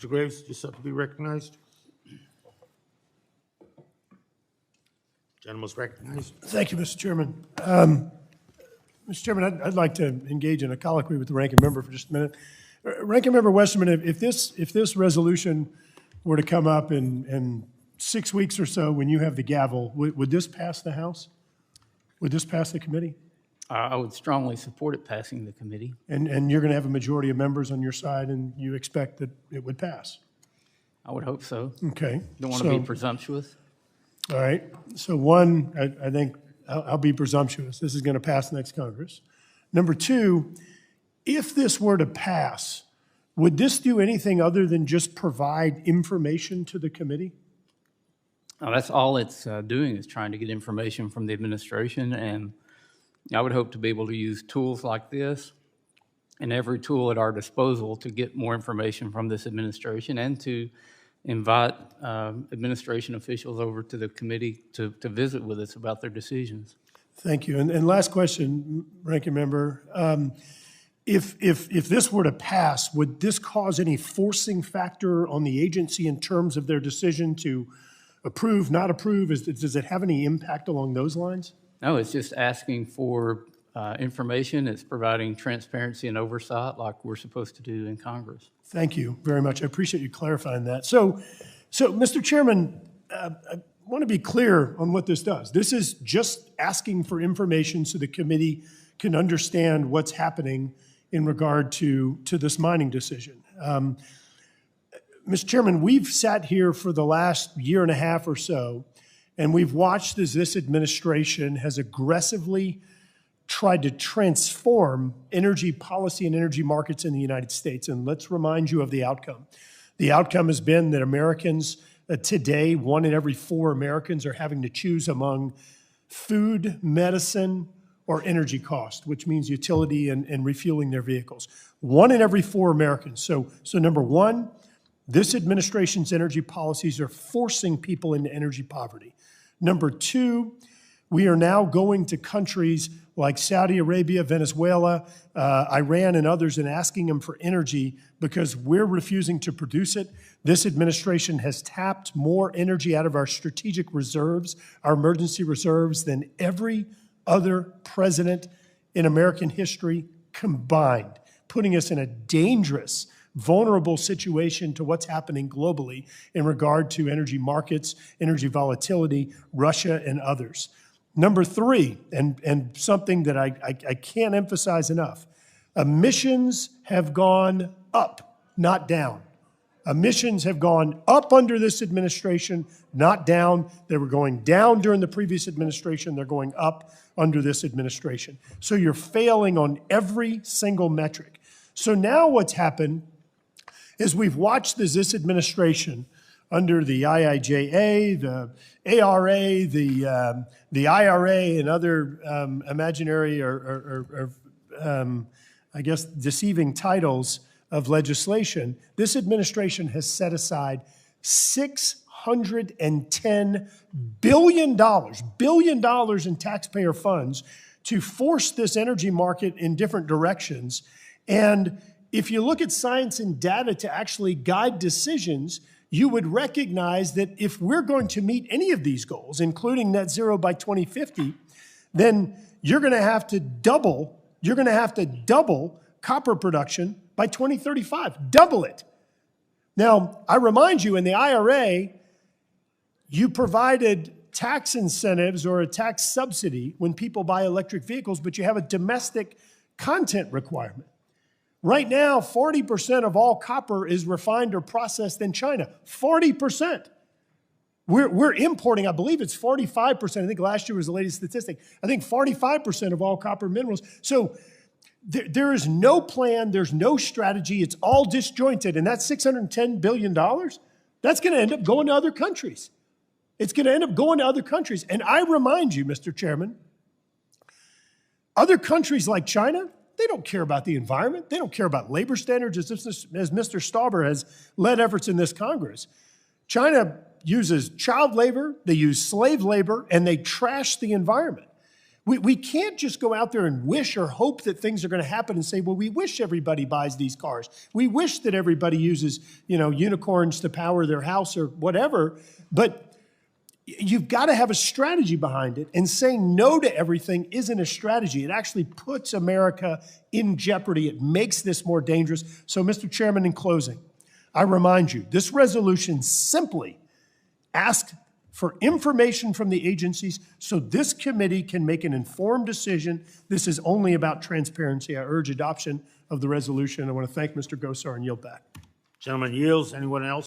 Mr. Graves, just have to be recognized. Gentleman's recognized. Thank you, Mr. Chairman. Mr. Chairman, I'd like to engage in a colloquy with the ranking member for just a minute. Ranking Member Westerman, if this resolution were to come up in 6 weeks or so when you have the gavel, would this pass the House? Would this pass the committee? I would strongly support it passing the committee. And you're going to have a majority of members on your side, and you expect that it would pass? I would hope so. Okay. Don't want to be presumptuous. All right. So one, I think I'll be presumptuous. This is going to pass next Congress. Number two, if this were to pass, would this do anything other than just provide information to the committee? That's all it's doing is trying to get information from the administration, and I would hope to be able to use tools like this and every tool at our disposal to get more information from this administration and to invite administration officials over to the committee to visit with us about their decisions. Thank you. And last question, Ranking Member. If this were to pass, would this cause any forcing factor on the agency in terms of their decision to approve, not approve? Does it have any impact along those lines? No, it's just asking for information. It's providing transparency and oversight like we're supposed to do in Congress. Thank you very much. I appreciate you clarifying that. So Mr. Chairman, I want to be clear on what this does. This is just asking for information so the committee can understand what's happening in regard to this mining decision. Mr. Chairman, we've sat here for the last year and a half or so, and we've watched as this administration has aggressively tried to transform energy policy and energy markets in the United States. And let's remind you of the outcome. The outcome has been that Americans today, 1 in every 4 Americans are having to choose among food, medicine, or energy cost, which means utility and refueling their vehicles. 1 in every 4 Americans. So number one, this administration's energy policies are forcing people into energy poverty. Number two, we are now going to countries like Saudi Arabia, Venezuela, Iran, and others and asking them for energy because we're refusing to produce it. This administration has tapped more energy out of our strategic reserves, our emergency reserves, than every other president in American history combined, putting us in a dangerous, vulnerable situation to what's happening globally in regard to energy markets, energy volatility, Russia, and others. Number three, and something that I can't emphasize enough, emissions have gone up, not down. Emissions have gone up under this administration, not down. They were going down during the previous administration. They're going up under this administration. So you're failing on every single metric. So now what's happened is we've watched this administration under the IIJA, the ARA, the IRA, and other imaginary or I guess deceiving titles of legislation. This administration has set aside $610 billion in taxpayer funds to force this energy market in different directions. And if you look at science and data to actually guide decisions, you would recognize that if we're going to meet any of these goals, including net zero by 2050, then you're going to have to double copper production by 2035, double it. Now, I remind you, in the IRA, you provided tax incentives or a tax subsidy when people buy electric vehicles, but you have a domestic content requirement. Right now, 40% of all copper is refined or processed in China. 40%. We're importing, I believe it's 45%. I think last year was the latest statistic. I think 45% of all copper minerals. So there is no plan, there's no strategy, it's all disjointed. And that $610 billion, that's going to end up going to other countries. It's going to end up going to other countries. And I remind you, Mr. Chairman, other countries like China, they don't care about the environment. They don't care about labor standards, as Mr. Stauber has led efforts in this Congress. China uses child labor, they use slave labor, and they trash the environment. We can't just go out there and wish or hope that things are going to happen and say, well, we wish everybody buys these cars. We wish that everybody uses, unicorns to power their house or whatever. But you've got to have a strategy behind it. And saying no to everything isn't a strategy. It actually puts America in jeopardy. It makes this more dangerous. So, Mr. Chairman, in closing, I remind you, this resolution simply asks for information from the agencies so this committee can make an informed decision. This is only about transparency. I urge adoption of the resolution. I want to thank Mr. Gosar and yield back. Gentleman yields. Anyone else?